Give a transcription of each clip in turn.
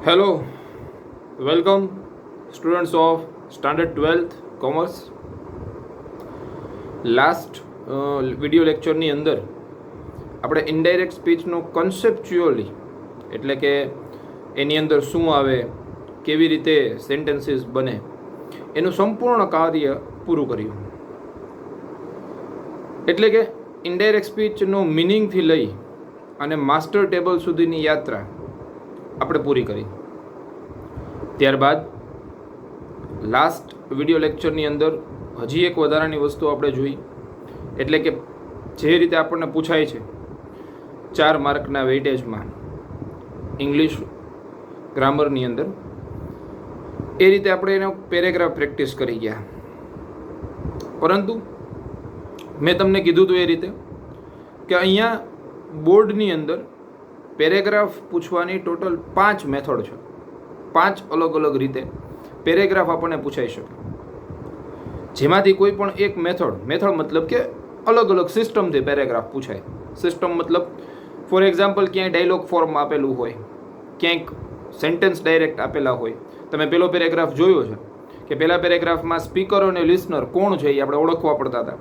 Hello, welcome students of Standard 12th Commerce. Last video લેક્ચરની અંદર આપણે ઇનડાયરેક્ટ સ્પીચનું કન્સેપ્ચ્યુઅલી એટલે કે એની અંદર શું આવે, કેવી રીતે સેન્ટેન્સીસ બને, એનું સંપૂર્ણ કાર્ય પૂરું કર્યું. એટલે કે ઇનડાયરેક્ટ સ્પીચનો મિનિંગથી લઈ અને માસ્ટર ટેબલ સુધીની યાત્રા આપણે પૂરી કરી. ત્યારબાદ લાસ્ટ વિડિયો લેક્ચરની અંદર હજી એક વધારાની વસ્તુ આપણે જોઈ, એટલે કે જે રીતે આપણને પૂછાય છે 4 માર્કના વેઇટેજમાં ઇંગ્લિશ ગ્રામરની અંદર, એ રીતે આપણે એનો પેરેગ્રાફ પ્રેક્ટિસ કરી ગયા. પરંતુ મેં તમને કીધું હતું એ રીતે કે અહીંયા બોર્ડની અંદર પેરેગ્રાફ પૂછવાની ટોટલ 5 મેથડ છે. 5 અલગ અલગ રીતે પેરેગ્રાફ આપણને પૂછાઈ શકે, જેમાંથી કોઈ પણ એક મેથડ મતલબ કે અલગ અલગ સિસ્ટમથી પેરેગ્રાફ પૂછાય. સિસ્ટમ મતલબ ફોર એક્ઝામ્પલ ક્યાંય ડાયલોગ ફોર્મ આપેલું હોય, ક્યાંક સેન્ટેન્સ ડાયરેક્ટ આપેલા હોય. તમે પેલો પેરેગ્રાફ જોયો છે કે પહેલા પેરેગ્રાફમાં સ્પીકર અને લિસનર કોણ છે એ આપણે ઓળખવા પડતા હતા.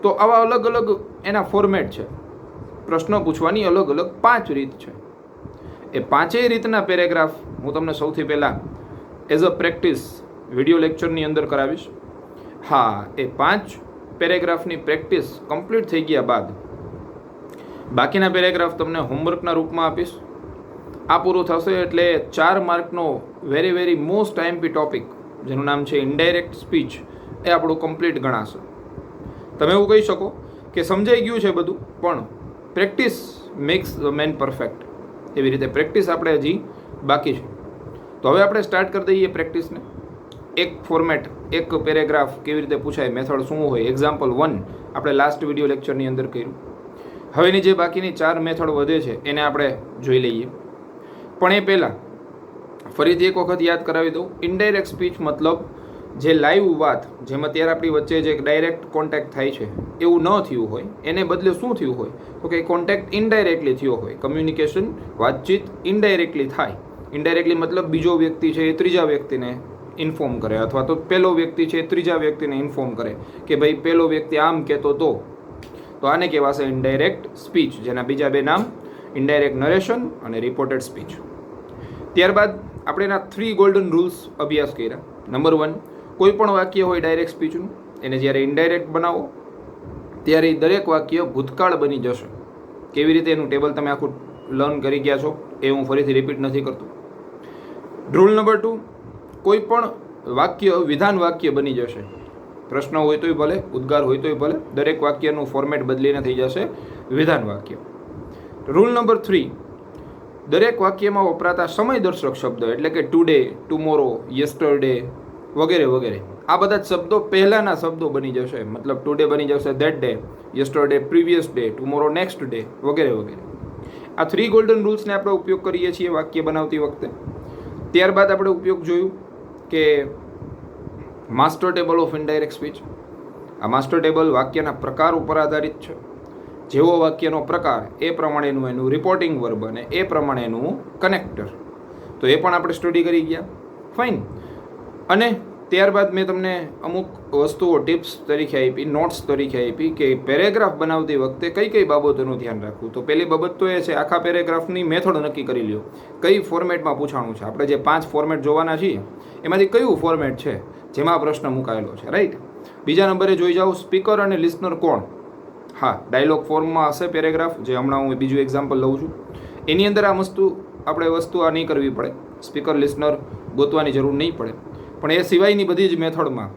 તો આવા અલગ અલગ એના ફોર્મેટ છે. પ્રશ્ન પૂછવાની અલગ અલગ 5 રીત છે. એ 5 રીતના પેરેગ્રાફ હું તમને સૌથી પહેલાં એઝ અ પ્રેક્ટિસ વિડિયો લેક્ચરની અંદર કરાવીશ. હા, એ 5 પેરેગ્રાફની પ્રેક્ટિસ કમ્પ્લીટ થઈ ગયા બાદ બાકીના પેરેગ્રાફ તમને હોમવર્કના રૂપમાં આપીશ. આ પૂરું થશે એટલે 4 માર્કનો વેરી મોસ્ટ આઈએમપી ટોપિક જેનું નામ છે ઇનડાયરેક્ટ સ્પીચ, એ આપણું કમ્પ્લીટ ગણાશે. તમે એવું કહી શકો કે સમજાઈ ગયું છે બધું, પણ practice max the main perfect. એવી રીતે પ્રેક્ટિસ આપણે હજી બાકી છે. તો હવે આપણે સ્ટાર્ટ કરી દઈએ પ્રેક્ટિસને. એક ફોર્મેટ, એક પેરેગ્રાફ કેવી રીતે પૂછાય, મેથડ શું હોય, એક્ઝામ્પલ 1 આપણે લાસ્ટ વિડિયો લેક્ચરની અંદર કર્યું. હવેની જે બાકીની 4 મેથડ વધે છે એને આપણે જોઈ લઈએ. પણ એ પહેલાં ફરીથી એક વખત યાદ કરાવી દઉં. ઇનડાયરેક્ટ સ્પીચ મતલબ જે લાઈવ વાત, જેમ અત્યારે આપણી વચ્ચે જે ડાયરેક્ટ કોન્ટેક્ટ થાય છે એવું ન થયું હોય, એને બદલે શું થયું હોય તો કે કોન્ટેક્ટ ઇનડાયરેક્ટલી થયો હોય. કમ્યુનિકેશન, વાતચીત ઇનડાયરેક્ટલી થાય. ઇનડાયરેક્ટલી મતલબ બીજો વ્યક્તિ છે એ ત્રીજા વ્યક્તિને ઇન્ફોર્મ કરે, અથવા તો પહેલો વ્યક્તિ છે એ ત્રીજા વ્યક્તિને ઇન્ફોર્મ કરે કે ભાઈ પહેલો વ્યક્તિ આમ કહેતો તો આને કહેવાશે ઇનડાયરેક્ટ સ્પીચ, જેના બીજા 2 નામ ઇનડાયરેક્ટ નરેશન અને રિપોર્ટેડ સ્પીચ. ત્યારબાદ આપણે એના 3 ગોલ્ડન રૂલ્સ અભ્યાસ કર્યા. નંબર 1, કોઈ પણ વાક્ય હોય ડાયરેક્ટ સ્પીચનું, એને જ્યારે ઇનડાયરેક્ટ બનાવો ત્યારે દરેક વાક્ય ભૂતકાળ બની જશે. કેવી રીતે એનું ટેબલ તમે આખું લર્ન કરી ગયા છો, એ હું ફરીથી રિપીટ નથી કરતો. રૂલ નંબર 2, કોઈ પણ વાક્ય વિધાન વાક્ય બની જશે. પ્રશ્ન હોય તોય ભલે, ઉદ્ગાર હોય તોય ભલે, દરેક વાક્યનું ફોર્મેટ બદલીને થઈ જશે વિધાન વાક્ય. રૂલ નંબર 3, દરેક વાક્યમાં વપરાતા સમયદર્શક શબ્દ એટલે કે ટુડે, ટુમોરો, યસ્ટરડે વગેરે વગેરે, આ બધા જ શબ્દો પહેલાંના શબ્દો બની જશે. મતલબ ટુડે બની જશે that day, yesterday previous day, tomorrow next day વગેરે વગેરે. આ 3 ગોલ્ડન રૂલ્સને આપણે ઉપયોગ કરીએ છીએ વાક્ય બનાવતી વખતે. ત્યારબાદ આપણે ઉપયોગ જોયું કે master table of indirect speech. આ માસ્ટર ટેબલ વાક્યના પ્રકાર ઉપર આધારિત છે. જેવો વાક્યનો પ્રકાર એ પ્રમાણેનું એનું રિપોર્ટિંગ વર્બ અને એ પ્રમાણેનું કનેક્ટર. તો એ પણ આપણે સ્ટડી કરી ગયા. ફાઇન. અને ત્યારબાદ મેં તમને અમુક વસ્તુઓ ટિપ્સ તરીકે આપી, નોટ્સ તરીકે આપી કે પેરેગ્રાફ બનાવતી વખતે કઈ બાબતોનું ધ્યાન રાખવું. તો પહેલી બાબત તો એ છે, આખા પેરેગ્રાફની મેથડ નક્કી કરી લ્યો, કઈ ફોર્મેટમાં પૂછાણું છે. આપણે જે 5 ફોર્મેટ જોવાના છીએ એમાંથી કયું ફોર્મેટ છે જેમાં પ્રશ્ન મુકાયેલો છે, રાઈટ. બીજા નંબરે જોઈ જાઓ સ્પીકર અને લિસનર કોણ. હા, ડાયલોગ ફોર્મમાં હશે પેરેગ્રાફ, જે હમણાં હું બીજું એક્ઝામ્પલ લઉં છું. એની અંદર આ વસ્તુ આ નહીં કરવી પડે, સ્પીકર લિસનર ગોતવાની જરૂર નહીં પડે. પણ એ સિવાયની બધી જ મેથડમાં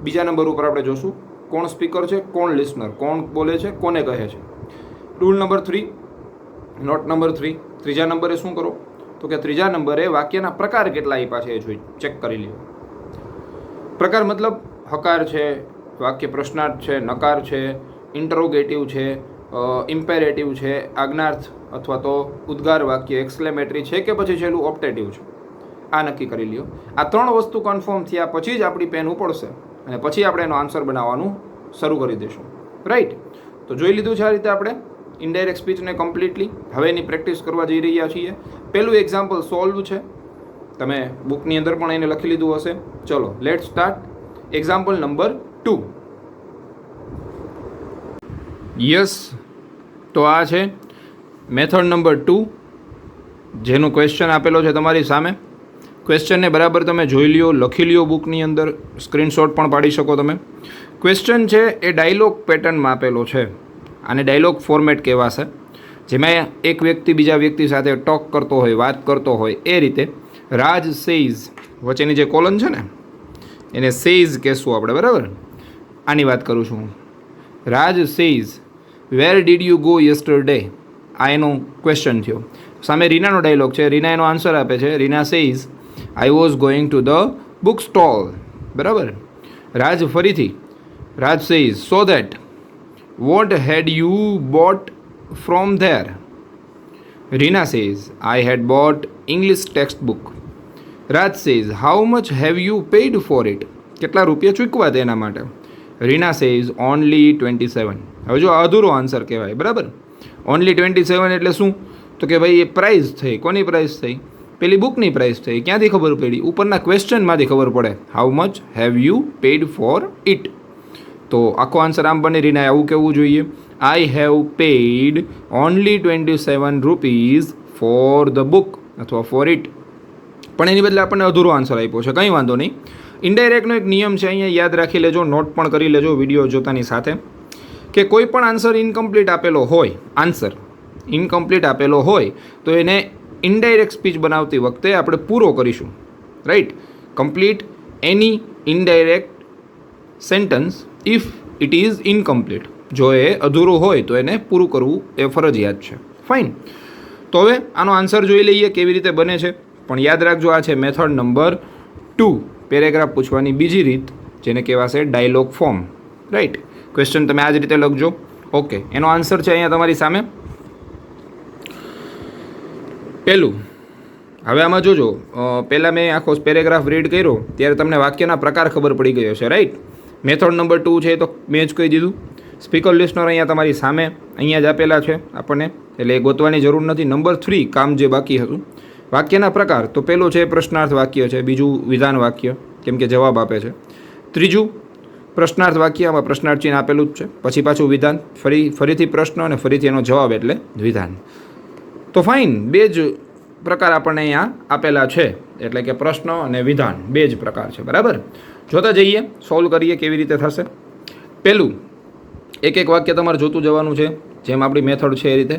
બીજા નંબર ઉપર આપણે જોશું કોણ સ્પીકર છે, કોણ લિસનર, કોણ બોલે છે, કોને કહે છે. રૂલ નંબર 3, નોટ નંબર 3, ત્રીજા નંબરે શું કરો તો કે ત્રીજા નંબરે વાક્યના પ્રકાર કેટલા આપ્યા છે એ જોઈ ચેક કરી લ્યો. પ્રકાર મતલબ હકાર છે, વાક્ય પ્રશ્નાર્થ છે, નકાર છે, ઇન્ટરોગેટિવ છે, ઇમ્પેરેટિવ છે, આજ્ઞાર્થ અથવા તો ઉદ્ગાર વાક્ય, એક્સક્લેમેટરી છે કે પછી છેલ્લું ઓપ્ટેટિવ છે. આ નક્કી કરી લ્યો. આ 3 વસ્તુ કન્ફર્મ થયા પછી જ આપણી પેન ઉપડશે અને પછી આપણે એનો આન્સર બનાવવાનું શરૂ કરી દઈશું, રાઈટ. તો જોઈ લીધું છે આ રીતે આપણે ઇનડાયરેક્ટ સ્પીચને કમ્પ્લીટલી. હવે એની પ્રેક્ટિસ કરવા જઈ રહ્યા છીએ. પહેલું એક્ઝામ્પલ સોલ્વ છે, તમે બુકની અંદર પણ એને લખી લીધું હશે. ચલો late start. Example number 2. Yes, તો આ છે મેથડ નંબર 2, જેનું ક્વેશ્ચન આપેલો છે તમારી સામે. ક્વેશ્ચનને બરાબર તમે જોઈ લ્યો, લખી લ્યો બુકની અંદર, સ્ક્રીનશોટ પણ પાડી શકો તમે. ક્વેશ્ચન છે એ ડાયલોગ પેટર્નમાં આપેલો છે. આને ડાયલોગ ફોર્મેટ કહેવાશે, જેમાં એક વ્યક્તિ બીજા વ્યક્તિ સાથે ટોક કરતો હોય, વાત કરતો હોય. એ રીતે રાજ સેઝ, વચ્ચેની જે કોલન છે ને એને સેઝ કહેશું આપણે, બરાબર. આની વાત કરું છું. Raj says where did you go yesterday. આ એનો ક્વેશ્ચન થયો. સામે રીનાનો ડાયલોગ છે, રીના એનો આન્સર આપે છે. Reena says I was going to the book stall, બરાબર. રાજ ફરીથી, Raj says so that what had you bought from there. Reena says I had bought English text book. Raj says how much have you paid for it. કેટલા રૂપિયા ચૂકવા તેના માટે. Reena says only 27. હવે જો અધૂરો આન્સર કહેવાય, બરાબર. ઓનલી 27 એટલે શું? તો કે ભાઈ એ પ્રાઇસ થઈ. કોની પ્રાઇસ થઈ? પેલી બુકની પ્રાઇસ થઈ. ક્યાંથી ખબર પડી? ઉપરના ક્વેશ્ચનમાંથી ખબર પડે. How much have you paid for it. તો આખો આન્સર આમ બની. રીનાએ આવું કહેવું જોઈએ, I have paid only 27 rupees for the book અથવા ફોર ઇટ. પણ એની બદલે આપણને અધૂરો આન્સર આપ્યો છે. કંઈ વાંધો નહીં. ઇનડાયરેક્ટનો એક નિયમ છે, અહીંયા યાદ રાખી લેજો, નોટ પણ કરી લેજો વિડીયો જોતાની સાથે, કે કોઈ પણ આન્સર ઇનકમ્પ્લીટ આપેલો હોય, આન્સર ઇનકમ્પ્લીટ આપેલો હોય તો એને ઇનડાયરેક્ટ સ્પીચ બનાવતી વખતે આપણે પૂરો કરીશું, right. Complete any indirect sentence if it is incomplete. જો એ અધૂરું હોય તો એને પૂરું કરવું એ ફરજિયાત છે. ફાઇન. તો હવે આનો આન્સર જોઈ લઈએ કેવી રીતે બને છે. પણ યાદ રાખજો, આ છે મેથડ નંબર 2, પેરેગ્રાફ પૂછવાની બીજી રીત, જેને કહેવાશે ડાયલોગ ફોર્મ, રાઈટ. ક્વેશ્ચન તમે આ જ રીતે લખજો. ઓકે, એનો આન્સર છે અહીંયા તમારી સામે. પહેલું, હવે આમાં જોજો, પહેલાં મેં આખો પેરેગ્રાફ રીડ કર્યો ત્યારે તમને વાક્યના પ્રકાર ખબર પડી ગયો છે, રાઈટ. મેથડ નંબર 2 છે તો મેં જ કહી દીધું. સ્પીકર લિસ્નર અહીંયા તમારી સામે અહીંયા જ આપેલા છે આપણને, એટલે એ ગોતવાની જરૂર નથી. નંબર 3 કામ જે બાકી હતું. વાક્યના પ્રકાર, તો પહેલું છે પ્રશ્નાર્થ વાક્ય છે, બીજું વિધાન વાક્ય, કેમ કે જવાબ આપે છે. ત્રીજું પ્રશ્નાર્થ વાક્ય, આમાં પ્રશ્નાર્થ ચિહ્ન આપેલું જ છે. પછી પાછું વિધાન, ફરીથી પ્રશ્ન અને ફરીથી એનો જવાબ એટલે વિધાન. તો ફાઇન, બે જ પ્રકાર આપણને અહીંયા આપેલા છે, એટલે કે પ્રશ્ન અને વિધાન, બે જ પ્રકાર છે, બરાબર. જોતા જઈએ, સોલ્વ કરીએ કેવી રીતે થશે. પહેલું, એક એક વાક્ય તમારે જોતું જવાનું છે, જેમ આપણી મેથડ છે એ રીતે.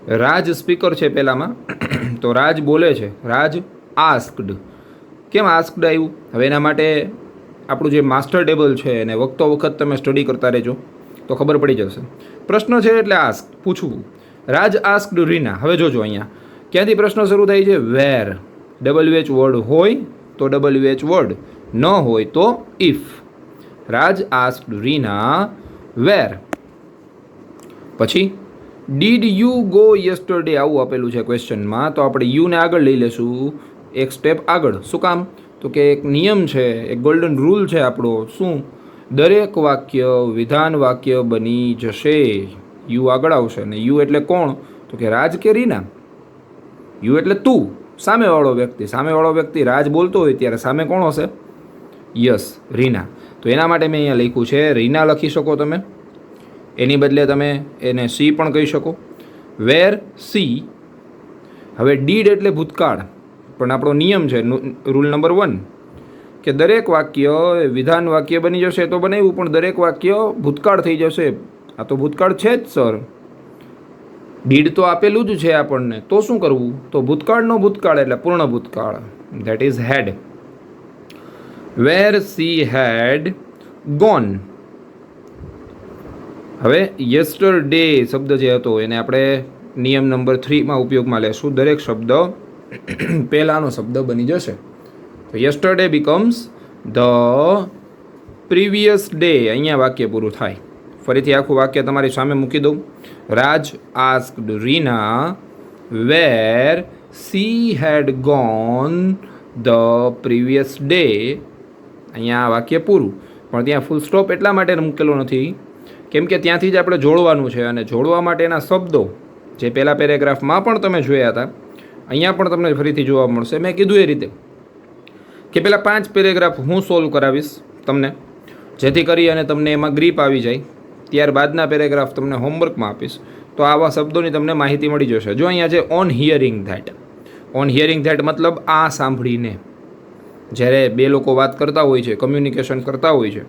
રાજ સ્પીકર છે પહેલામાં, તો રાજ બોલે છે. રાજ આસ્કડ. કેમ આસ્કડ આવ્યું? હવે એના માટે આપણું જે માસ્ટર ટેબલ છે એને વખતો વખત તમે સ્ટડી કરતા રહેજો તો ખબર પડી જશે. પ્રશ્ન છે એટલે આસ્ક, પૂછવું. રાજ આસ્કડ રીના. હવે જોજો અહીંયા ક્યાંથી પ્રશ્ન શરૂ થાય છે? વેર. WH વર્ડ હોય તો WH વર્ડ, ન હોય તો ઇફ. રાજ આસ્કડ રીના વેર. પછી ડીડ યુ ગો યસ્ટરડે આવું આપેલું છે ક્વેશ્ચનમાં, તો આપણે યુને આગળ લઈ લેશું એક સ્ટેપ આગળ. શું કામ? તો કે એક નિયમ છે, એક ગોલ્ડન રૂલ છે આપણો. શું? દરેક વાક્ય વિધાન વાક્ય બની જશે. યુ આગળ આવશે. ને યુ એટલે કોણ? તો કે રાજ કે રીના. યુ એટલે તું, સામેવાળો વ્યક્તિ. સામેવાળો વ્યક્તિ રાજ બોલતો હોય ત્યારે સામે કોણ હશે? યસ, રીના. તો એના માટે મેં અહીંયા લખ્યું છે રીના લખી શકો તમે. એની બદલે તમે એને સી પણ કહી શકો. વેર સી. હવે ડીડ એટલે ભૂતકાળ, પણ આપણો નિયમ છે રૂલ નંબર 1 કે દરેક વાક્ય વિધાન વાક્ય બની જશે તો બનાવ્યું, પણ દરેક વાક્ય ભૂતકાળ થઈ જશે. આ તો ભૂતકાળ છે જ સર. ડીડ તો આપેલું જ છે આપણને, તો શું કરવું? તો ભૂતકાળનો ભૂતકાળ એટલે પૂર્ણ ભૂતકાળ, that is had. Where she had gone. હવે યસ્ટરડે શબ્દ જે હતો એને આપણે નિયમ નંબર 3માં ઉપયોગમાં લેશું. દરેક શબ્દ પહેલાંનો શબ્દ બની જશે. તો yesterday becomes the previous day. અહીંયા વાક્ય પૂરું થાય. ફરીથી આખું વાક્ય તમારી સામે મૂકી દઉં. Raj asked Reena where she had gone the previous day. અહીંયા વાક્ય પૂરું, પણ ત્યાં ફૂલ સ્ટોપ એટલા માટે મૂકેલો નથી કેમ કે ત્યાંથી જ આપણે જોડવાનું છે અને જોડવા માટેના શબ્દો જે પહેલા પેરેગ્રાફમાં પણ તમે જોયા હતા અહીંયા પણ તમને ફરીથી જોવા મળશે. મેં કીધું એ રીતે કે પહેલાં 5 પેરેગ્રાફ હું સોલ્વ કરાવીશ તમને, જેથી કરી અને તમને એમાં ગ્રીપ આવી જાય. ત્યારબાદના પેરેગ્રાફ તમને હોમવર્કમાં આપીશ તો આવા શબ્દોની તમને માહિતી મળી જશે. જો અહીંયા છે on hearing that. On hearing that મતલબ આ સાંભળીને. જ્યારે બે લોકો વાત કરતા હોય છે, કમ્યુનિકેશન કરતા હોય છે,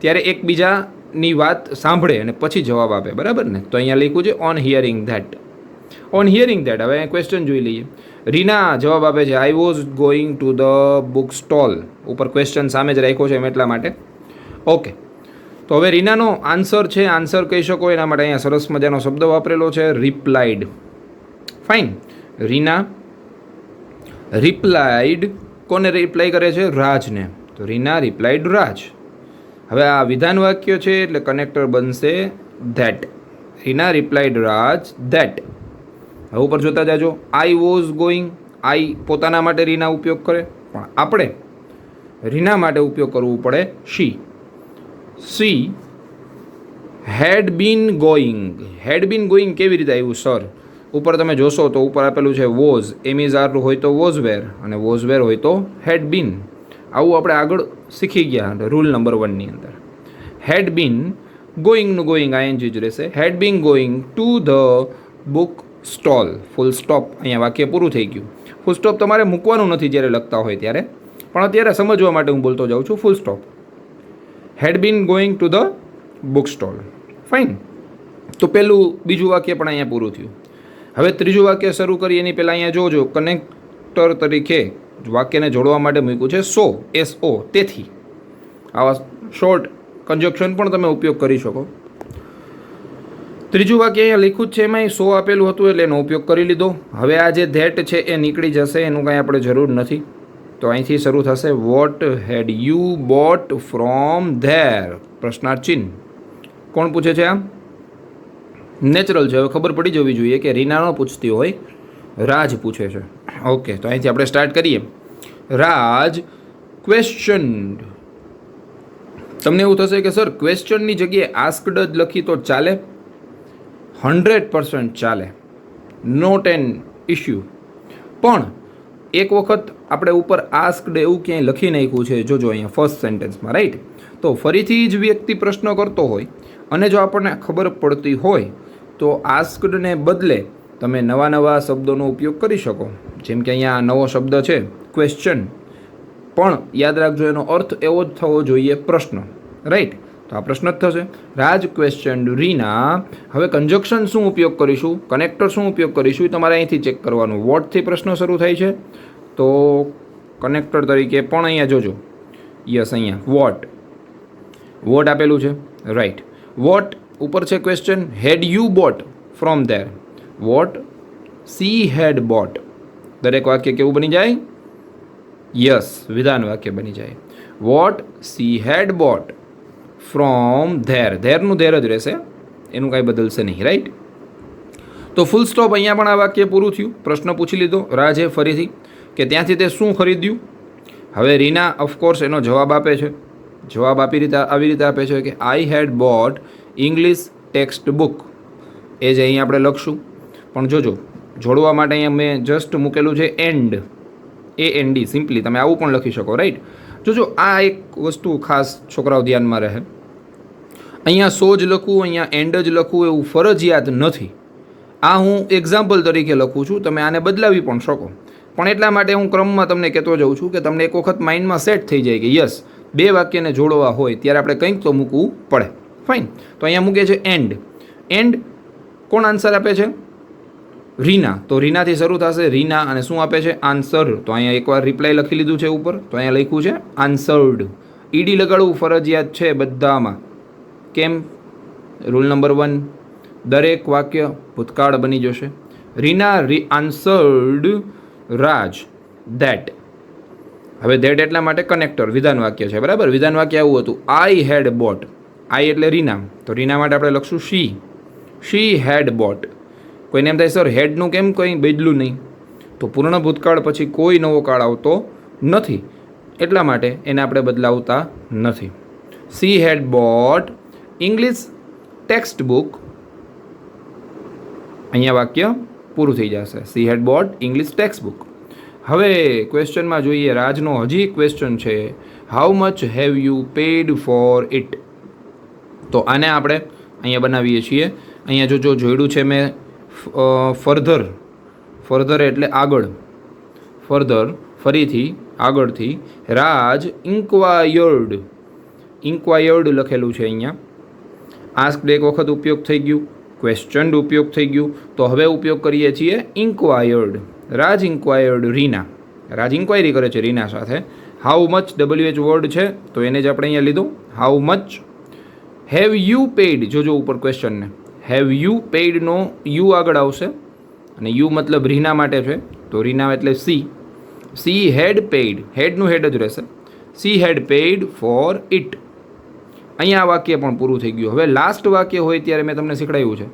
ત્યારે એકબીજાની વાત સાંભળે અને પછી જવાબ આપે, બરાબર ને? તો અહીંયા લખ્યું છે on hearing that. On hearing that. હવે ક્વેશ્ચન જોઈ લઈએ. રીના જવાબ આપે છે આઈ was going to the book stall. ઉપર ક્વેશ્ચન સામે જ રાખ્યો છે એમ એટલા માટે. ઓકે, તો હવે રીનાનો આન્સર છે, આન્સર કહી શકો એના માટે અહીંયા સરસ મજાનો શબ્દ વાપરેલો છે રિપ્લાઇડ. ફાઇન. રીના રિપ્લાઇડ. કોને રિપ્લાય કરે છે? રાજને. તો રીના રિપ્લાઇડ રાજ. હવે આ વિધાન વાક્ય છે એટલે કનેક્ટર બનશે that. Reena replied Raj that. હવે ઉપર જોતા જાજો. આઈ વોઝ ગોઈંગ. આઈ પોતાના માટે રીના ઉપયોગ કરે, પણ આપણે રીના માટે ઉપયોગ કરવું પડે શી. શી હેડ been going. Head been going કેવી રીતે આવ્યું સર? ઉપર તમે જોશો તો ઉપર આપેલું છે વોઝ. એમ ઇઝ આર હોય તો વોઝ વેર અને વોઝ વેર હોય તો હેડ બીન. આવું આપણે આગળ શીખી ગયા રૂલ નંબર 1ની અંદર. હેડ બીન ગોઈંગનું ગોઈંગ આઈએનજી જ રહેશે. Had been going to the book stall. Full stop. અહીંયા વાક્ય પૂરું થઈ ગયું. ફૂલ સ્ટોપ તમારે મૂકવાનું નથી જ્યારે લખતા હોય ત્યારે, પણ અત્યારે સમજવા માટે હું બોલતો જાઉં છું. Full stop. Had been going to the book stall. Fine. તો પહેલું બીજું વાક્ય પણ અહીંયા પૂરું થયું. હવે ત્રીજું વાક્ય શરૂ કરી એની પહેલાં અહીંયા જોજો કનેક્ટર તરીકે વાક્યને જોડવા માટે મૂક્યું છે સો. SO. તેથી આવા શોર્ટ કન્જક્શન પણ તમે ઉપયોગ કરી શકો. ત્રીજું વાક્ય અહીંયા લખ્યું જ છે, એમાં સો આપેલું હતું એટલે એનો ઉપયોગ કરી લીધો. હવે આ જે ધેટ છે એ નીકળી જશે, એનું કાંઈ આપણે જરૂર નથી. તો અહીંથી શરૂ થશે vote had you bought from there. પ્રશ્નાર્થ ચિહ્ન. કોણ પૂછે છે? આ નેચરલ છે. હવે ખબર પડી જવી જોઈએ કે રીના ન પૂછતી હોય, રાજ પૂછે છે. ઓકે, તો અહીંથી આપણે સ્ટાર્ટ કરીએ. રાજ ક્વેશ્ચન્ડ. તમને એવું થશે કે સર ક્વેશ્ચનની જગ્યાએ આસ્કડ જ લખી તો ચાલે? 100% ચાલે. Not an issue. પણ એક વખત આપણે ઉપર આસ્કડ એવું ક્યાંય લખી નાખ્યું છે, જોજો અહીંયા ફર્સ્ટ સેન્ટેન્સમાં, રાઈટ? તો ફરીથી જ વ્યક્તિ પ્રશ્ન કરતો હોય અને જો આપણને ખબર પડતી હોય તો આસ્કડને બદલે તમે નવા નવા શબ્દોનો ઉપયોગ કરી શકો. જેમ કે અહીંયા નવો શબ્દ છે ક્વેશ્ચન, પણ યાદ રાખજો એનો અર્થ એવો જ થવો જોઈએ પ્રશ્ન, રાઈટ? તો આ પ્રશ્ન જ થશે. રાજ ક્વેશ્ચન રીના. હવે કન્જક્શન શું ઉપયોગ કરીશું, કનેક્ટર શું ઉપયોગ કરીશું એ તમારે અહીંથી ચેક કરવાનું. વોટથી પ્રશ્ન શરૂ થાય છે તો કનેક્ટર તરીકે પણ અહીંયા જોજો. યસ, અહીંયા વોટ. વોટ આપેલું છે, રાઈટ? વોટ ઉપર છે question. Had you bought from there. What she had bought. દરેક વાક્ય કેવું બની જાય? યસ, વિધાન વાક્ય બની જાય. What she had bought from there. ધેરનું ધેર જ રહેશે, એનું કાંઈ બદલશે નહીં, રાઈટ? તો ફૂલ સ્ટોપ. અહીંયા પણ આ વાક્ય પૂરું થયું. પ્રશ્ન પૂછી લીધો રાજે ફરીથી કે ત્યાંથી તે શું ખરીદ્યું. હવે રીના ઓફકોર્સ એનો જવાબ આપે છે. જવાબ આવી રીતે આપે છે કે I had bought English text book. એ જ અહીં આપણે લખશું, પણ જોજો જોડવા માટે અહીંયા મેં જસ્ટ મૂકેલું છે એન્ડ. AND simply. તમે આવું પણ લખી શકો, રાઈટ? જોજો આ એક વસ્તુ ખાસ છોકરાઓ ધ્યાનમાં રહે. અહીંયા સો જ લખવું, અહીંયા એન્ડ જ લખવું એવું ફરજિયાત નથી. આ હું એક્ઝામ્પલ તરીકે લખું છું, તમે આને બદલાવી પણ શકો. પણ એટલા માટે હું ક્રમમાં તમને કહેતો જાઉં છું કે તમને એક વખત માઇન્ડમાં સેટ થઈ જાય કે યસ, બે વાક્યને જોડવા હોય ત્યારે આપણે કંઈક તો મૂકવું પડે. ફાઇન. તો અહીંયા મૂકે છે એન્ડ. એન્ડ કોણ આન્સર આપે છે? રીના. તો રીનાથી શરૂ થશે. રીના અને શું આપે છે? આન્સર. તો અહીંયા એકવાર રિપ્લાય લખી લીધું છે ઉપર, તો અહીંયા લખ્યું છે આન્સર્ડ. ED લગાડવું ફરજિયાત છે બધામાં. કેમ? Rule number 1. દરેક વાક્ય ભૂતકાળ બની જશે. Reena answered Raj that. હવે ધેટ એટલા માટે કનેક્ટર વિધાન વાક્ય છે, બરાબર? વિધાન વાક્ય આવું હતું આઈ હેડ બોટ. આઈ એટલે રીના, તો રીના માટે આપણે લખશું શી. શી હેડ બોટ. કોઈને એમ થાય સર હેડનું કેમ કંઈ બદલું નહીં? તો પૂર્ણ ભૂતકાળ પછી કોઈ નવો કાળ આવતો નથી, એટલા માટે એને આપણે બદલાવતા નથી. C had bought English text book. અહીંયા વાક્ય પૂરું થઈ જશે. C had bought English text book. હવે ક્વેશ્ચનમાં જોઈએ, રાજનો હજી એક ક્વેશ્ચન છે, how much have you pad four it. તો આને આપણે અહીંયા બનાવીએ છીએ. અહીંયા જો જોડ્યું છે મેં ફર્ધર એટલે આગળ, ફર્ધર ફરીથી આગળથી, રાજ ઇન્ક્વાયર્ડ લખેલું છે અહીંયા. આસ્ક્ડ એક વખત ઉપયોગ થઈ ગયું, ક્વેશ્ચન્ડ ઉપયોગ થઈ ગયું, તો હવે ઉપયોગ કરીએ છીએ ઇન્ક્વાયર્ડ. રાજ ઇન્ક્વાયર્ડ રીના. રાજ ઇન્ક્વાયરી કરે છે રીના સાથે. હાઉ મચ WH વર્ડ છે તો એને જ આપણે અહીંયા લીધું. How much have you paid. જોજો ઉપર ક્વેશ્ચનને, હેવ યુ પેઇડનો યુ આગળ આવશે અને યુ મતલબ રીના માટે છે, તો રીના એટલે સી હેડ પેઇડ. હેડનું હેડ જ રહેશે. C had paid for it. અહીંયા આ વાક્ય પણ પૂરું થઈ ગયું. હવે લાસ્ટ વાક્ય હોય ત્યારે મેં તમને શીખડાવ્યું છે,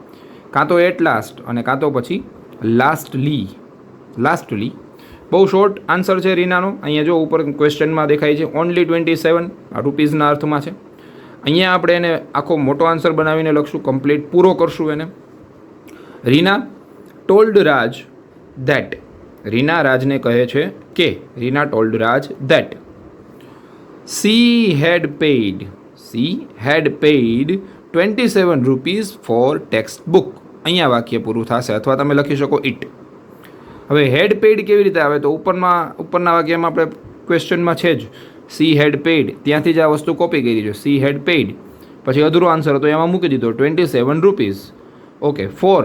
કાં તો એટ લાસ્ટ અને કાં તો પછી લાસ્ટલી. બહુ શોર્ટ આન્સર છે રીનાનો. અહીંયા જો ઉપર ક્વેશ્ચનમાં દેખાય છે ઓનલી 27, આ રૂપીઝના અર્થમાં છે. અહીંયા આપણે એને આખો મોટો આન્સર બનાવીને લખશું, કમ્પ્લીટ પૂરો કરશું એને. Reena told Raj that. રીના રાજને કહે છે કે, Reena told Raj that she had paid 27 rupees for text book. અહીંયા વાક્ય પૂરું થશે, અથવા તમે લખી શકો ઇટ. હવે હેડ પેઇડ કેવી રીતે આવે, તો ઉપરના વાક્યમાં આપણે ક્વેશ્ચનમાં છે જ સી હેડ પેઇડ, ત્યાંથી જ આ વસ્તુ કોપી કરી છે. સી હેડ પેઇડ પછી અધૂરો આન્સર હતો એમાં મૂકી દીધો 27 રૂપીઝ. ઓકે, ફોર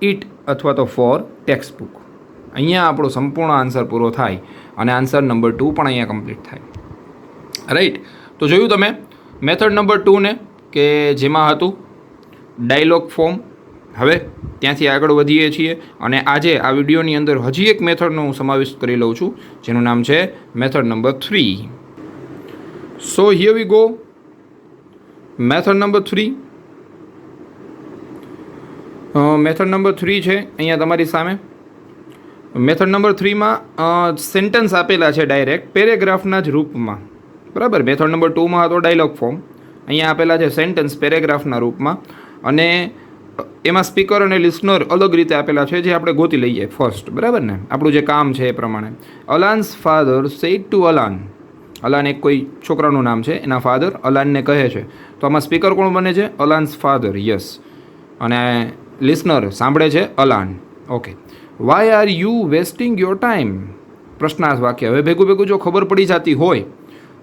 ઇટ અથવા તો ફોર ટેક્સ્ટ બુક. અહીંયા આપણો સંપૂર્ણ આન્સર પૂરો થાય અને આન્સર નંબર 2 પણ અહીંયા કમ્પ્લીટ થાય. રાઈટ. તો જોયું તમે મેથડ નંબર 2 ને, કે જેમાં હતું ડાયલોગ ફોર્મ. હવે ત્યાંથી આગળ વધીએ છીએ અને આજે આ વિડીયોની અંદર હજી એક મેથડનો હું સમાવેશ કરી લઉં છું, જેનું નામ છે method number 3. So here we go. Method number 3. Method number 3 છે અહીંયા તમારી સામે. મેથડ નંબર 3માં સેન્ટેન્સ આપેલા છે ડાયરેક્ટ પેરેગ્રાફના જ રૂપમાં. બરાબર. મેથડ નંબર 2માં હતો ડાયલોગ ફોર્મ. અહીંયા આપેલા છે સેન્ટેન્સ પેરેગ્રાફના રૂપમાં, અને એમાં સ્પીકર અને લિસનર અલગ રીતે આપેલા છે, જે આપણે ગોતી લઈએ ફર્સ્ટ. બરાબર ને, આપણું જે કામ છે એ પ્રમાણે. અલાન્સ ફાધર સેડ ટુ અલાન. અલાન એક કોઈ છોકરાનું નામ છે, એના ફાધર અલાનને કહે છે. તો આમાં સ્પીકર કોણ બને છે? Alan's father. યસ. અને લિસનર સાંભળે છે Alan. Okay. Why are you wasting your time? પ્રશ્નાર્થ વાક્ય. હવે ભેગું જો ખબર પડી જતી હોય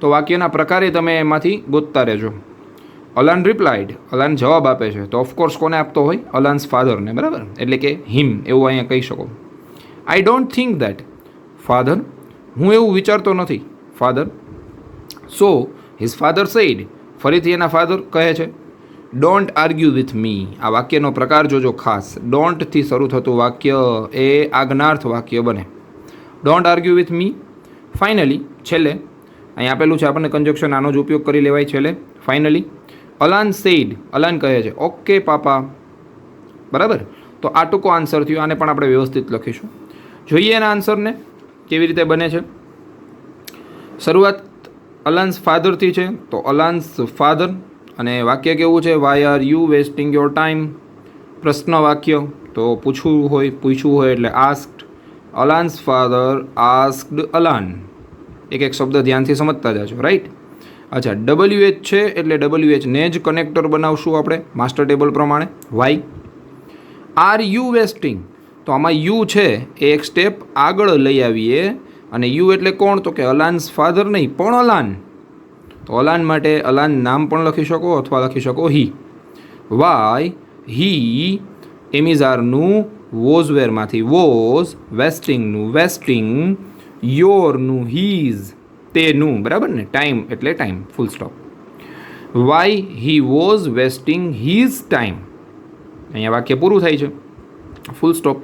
તો વાક્યના પ્રકારે તમે એમાંથી ગોતતા રહેજો. અલાન રિપ્લાઇડ. અલાન જવાબ આપે છે, તો ઓફકોર્સ કોને આપતો હોય? અલાન્સ ફાધરને. બરાબર, એટલે કે હિમ એવું અહીંયા કહી શકો. આઈ ડોન્ટ થિંક દેટ. ફાધર. હું એવું વિચારતો નથી. ફાધર. સો હિઝ ફાધર સેડ. ફરીથી એના ફાધર કહે છે. ડોન્ટ આર્ગ્યુ વિથ મી. આ વાક્યનો પ્રકાર જોજો ખાસ. ડોન્ટથી શરૂ થતું વાક્ય એ આજ્ઞાર્થ વાક્ય બને. Don't argue with me. Finally. છેલ્લે અહીં આપેલું છે આપણને કંજક્શન, આનો જ ઉપયોગ કરી લેવાય છેલ્લે. ફાઇનલી. અલાન સેડ. અલાન કહે છે ઓકે પાપા. બરાબર. તો આ ટૂંકો આન્સર થયો. આને પણ આપણે વ્યવસ્થિત લખીશું. જોઈએ એના આન્સરને કેવી રીતે બને છે. શરૂઆત અલાન્સ ફાધરથી છે, તો અલાન્સ ફાધર. અને વાક્ય કેવું છે? Why are you wasting your time? પ્રશ્ન વાક્ય. તો પૂછવું હોય એટલે asked. Alan's father asked Alan. એક શબ્દ ધ્યાનથી સમજતા જાજો. રાઈટ. અચ્છા, WH છે એટલે WH ને જ કનેક્ટર બનાવશું આપણે માસ્ટર ટેબલ પ્રમાણે. Why are you wasting? તો આમાં યુ છે એ એક સ્ટેપ આગળ લઈ આવીએ, અને યુ એટલે કોણ? તો કે અલાન્સ ફાધર નહીં પણ અલાન. તો અલાન માટે અલાન નામ પણ લખી શકો અથવા લખી શકો હી. વાય હી એમિઝારનું વોઝવેરમાંથી વોઝ, વેસ્ટિંગનું વેસ્ટિંગ, યોરનું હીઝ તેનું. બરાબર ને. ટાઈમ એટલે time. Full stop. Why he was wasting his time. અહીંયા વાક્ય પૂરું થાય છે. Full stop.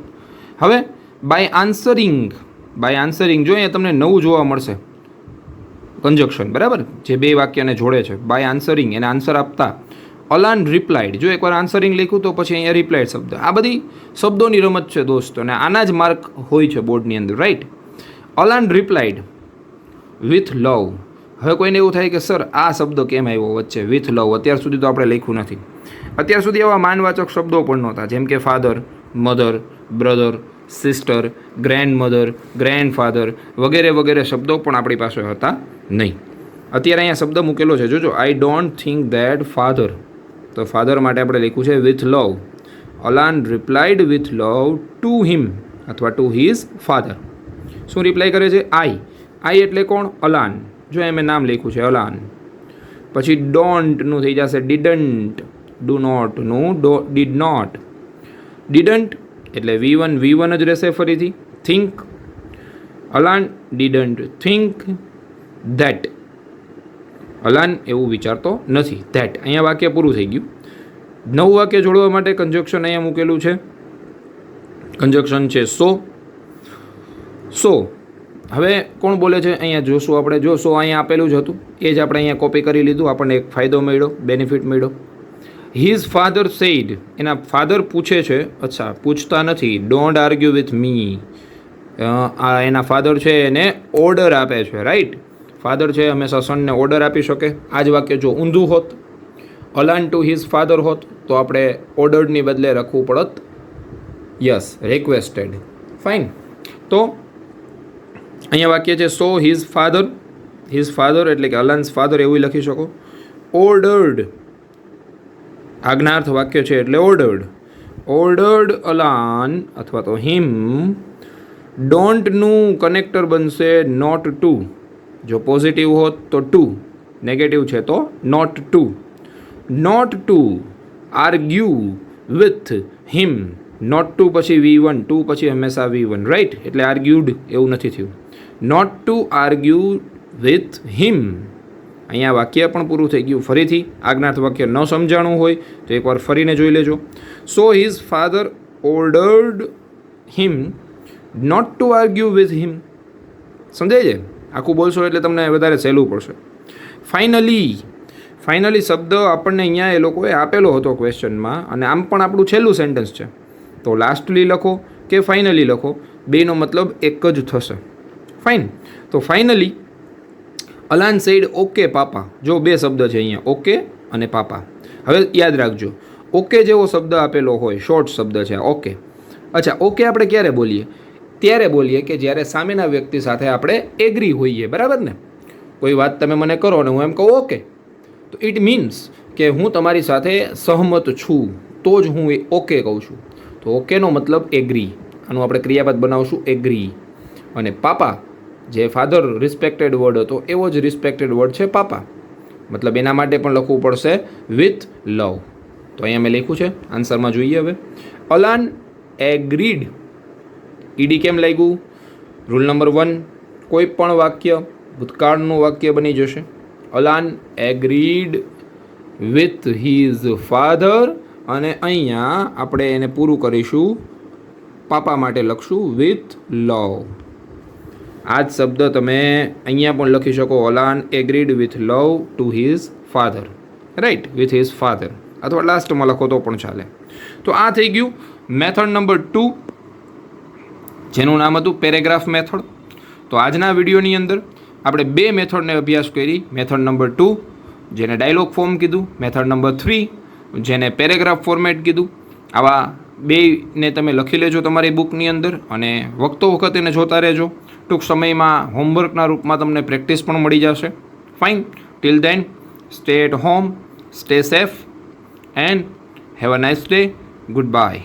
હવે બાય આન્સરિંગ. બાય આન્સરિંગ જો અહીંયા તમને નવું જોવા મળશે કંજક્શન. બરાબર, જે બે વાક્યને જોડે છે. બાય આન્સરિંગ, એને આન્સર આપતા. અલાન રિપ્લાઇડ. જો એકવાર આન્સરિંગ લખ્યું તો પછી અહીંયા રિપ્લાઇડ શબ્દ. આ બધી શબ્દોની રમત છે દોસ્તો, અને આના જ માર્ક હોય છે બોર્ડની અંદર. રાઈટ. અલાન રિપ્લાઇડ વિથ લવ. હવે કોઈને એવું થાય કે સર આ શબ્દ કેમ આવ્યો વચ્ચે વિથ લવ? અત્યાર સુધી તો આપણે લખ્યું નથી. અત્યાર સુધી એવા માનવાચક શબ્દો પણ નહોતા, જેમ કે father, mother, brother, sister, grandmother, grandfather વગેરે વગેરે શબ્દો પણ આપણી પાસે હતા નહીં. અત્યારે અહીંયા શબ્દ મૂકેલો છે, જોજો. I don't think that father. તો ફાધર માટે આપણે લખ્યું છે with love. Alan replied with love to him અથવા ટુ હિઝ ફાધર. શું રિપ્લાય કરે છે? આઈ એટલે કોણ? અલાન. જો એમ નામ લખ્યું છે અલાન. પછી ડોન્ટનું થઈ જશે ડીડન્ટ. ડુ નોટનું ડીડ નોટ. ડીડન્ટ એટલે V1 જ રહેશે ફરીથી. Think. Alan didn't think that. Alan એવું વિચારતો નથી. ધેટ. અહીંયા વાક્ય પૂરું થઈ ગયું. નવું વાક્ય જોડવા માટે કન્જક્શન અહીંયા મૂકેલું છે. કન્જક્શન છે સો. હવે કોણ બોલે છે અહીંયા જોશું આપણે. જો સો અહીંયા આપેલું જ હતું, એ જ આપણે અહીંયા કોપી કરી લીધું. આપણને એક ફાયદો મળ્યો, બેનિફિટ મળ્યો. His father said. એના ફાધર પૂછે છે. અચ્છા, પૂછતા નથી. Don't argue with me. એના ફાધર છે એને ઓર્ડર આપે છે, રાઈટ. ફાધર છે હંમેશા સનને ઓર્ડર આપી શકે. આ જ વાક્ય જો ઊંધું હોત, અલાન ટુ હિઝ ફાધર હોત, તો આપણે ઓર્ડરની બદલે લખવું પડત યસ રિક્વેસ્ટેડ. ફાઇન. તો અહીંયા વાક્ય છે સો હિઝ ફાધર. હિઝ ફાધર એટલે કે અલાન્સ ફાધર એવું લખી શકો. ઓર્ડર્ડ આજ્ઞાર્થ વાક્ય છે એટલે ઓર્ડર્ડ. ઓર્ડર્ડ અલાન અથવા તો હિમ. ડોન્ટનું કનેક્ટર બનશે નોટ ટુ. જો પોઝિટિવ હોત તો ટુ, નેગેટિવ છે તો not to. Not to argue with him. Not to પછી V1, ટુ પછી હંમેશા V1, રાઈટ. એટલે આર્ગ્યુડ એવું નથી થયું. Not to argue with him. અહીંયા વાક્ય પણ પૂરું થઈ ગયું. ફરીથી આજ્ઞાર્થ વાક્ય ન સમજાણું હોય તો એકવાર ફરીને જોઈ લેજો. So his father ordered him not to argue with him. સમજાય છે? આખું બોલશો એટલે તમને વધારે સહેલું પડશે. ફાઇનલી શબ્દ આપણને અહીંયા એ લોકોએ આપેલો હતો ક્વેશ્ચનમાં, અને આમ પણ આપણું છેલ્લું સેન્ટેન્સ છે. તો લાસ્ટલી લખો કે ફાઇનલી લખો, બેનો મતલબ એક જ થશે. ફાઇન. તો ફાઇનલી અલાન સેડ ઓકે પાપા. જો બે શબ્દ છે અહીંયા, ઓકે અને પાપા. હવે યાદ રાખજો, ઓકે જેવો શબ્દ આપેલો હોય, શોર્ટ શબ્દ છે ઓકે. અચ્છા, ઓકે આપણે ક્યારે બોલીએ? ત્યારે બોલીએ કે જ્યારે સામેના વ્યક્તિ સાથે આપણે એગ્રી હોઈએ, બરાબર ને? કોઈ વાત તમે મને કરો ને હું એમ કહું ઓકે, તો ઇટ મીન્સ કે હું તમારી સાથે સહમત છું, તો જ હું ઓકે કહું છું. તો ઓકેનો મતલબ એગ્રી. આનું આપણે ક્રિયાપદ બનાવશું એગ્રી. અને પાપા જે ફાધર રિસ્પેક્ટેડ વર્ડ હતો એવો જ રિસ્પેક્ટેડ વર્ડ છે પાપા. મતલબ એના માટે પણ લખવું પડશે વિથ લવ. તો અહીંયા મેં લખ્યું છે, આન્સરમાં જોઈએ હવે. અલાન એગ્રીડ. ઈડી કેમ લાગ્યું? રૂલ નંબર 1, કોઈ પણ વાક્ય ભૂતકાળનું વાક્ય બની જશે. અલાન એગ્રીડ વિથ હિઝ ફાધર, અને અહીંયા આપણે એને પૂરું કરીશું, પાપા માટે લખશું વિથ લવ. આ જ શબ્દ તમે અહીંયા પણ લખી શકો. Alan agreed with love to his father, right, with his father. અથવા લાસ્ટમાં લખો તો પણ ચાલે. તો આ થઈ ગયું મેથડ નંબર 2, જેનું નામ હતું પેરેગ્રાફ મેથડ. તો આજના વિડીયોની અંદર આપણે 2 મેથડને અભ્યાસ કરી. મેથડ નંબર 2 જેને ડાયલોગ ફોર્મ કીધું, મેથડ નંબર 3 જેને પેરેગ્રાફ ફોર્મેટ કીધું. આવા 2ને તમે લખી લેજો તમારી બુકની અંદર, અને વખતો વખત એને જોતા રહેજો. ટૂંક સમયમાં હોમવર્કના રૂપમાં તમને પ્રેક્ટિસ પણ મળી જશે. Fine. Till then stay at home, stay safe, and have a nice day. Good bye.